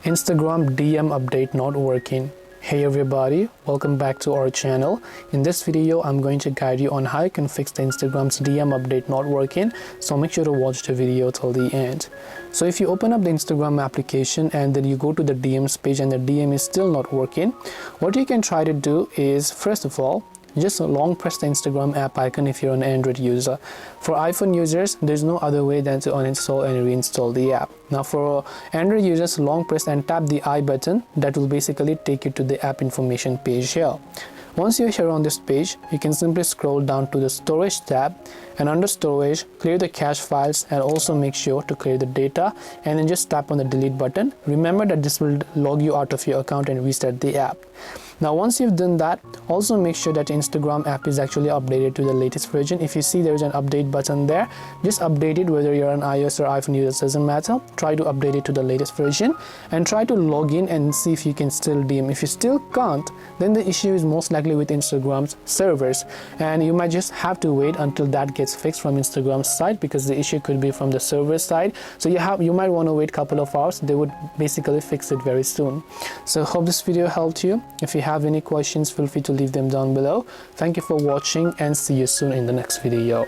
Instagram DM update not working. Hey everybody, welcome back to our channel. In this video, I'm going to guide you on how you can fix the Instagram's DM update not working. So make sure to watch the video till the end. So if you open up the Instagram application and then you go to the DMs page and the DM is still not working, what you can try to do is, first of all, just long press the Instagram app icon if you're an Android user. For iPhone users, there's no other way than to uninstall and reinstall the app. Now for Android users, long press and tap the I button. That will basically take you to the app information page here. Once you're here on this page, you can simply scroll down to the storage tab, and under storage, clear the cache files and also make sure to clear the data, and then just tap on the delete button. Remember that this will log you out of your account and restart the app. Now once you've done that, also make sure that Instagram app is actually updated to the latest version. If you see there's an update button there, just update it. Whether you're an iOS or iPhone user, doesn't matter. Try to update it to the latest version and try to log in and see if you can still DM. If you still can't, then the issue is most likely with Instagram's servers, and you might just have to wait until that gets fixed from Instagram's side, because the issue could be from the server side. So you might want to wait a couple of hours. They would basically fix it very soon. So hope this video helped you. If you have any questions, feel free to leave them down below. Thank you for watching and see you soon in the next video.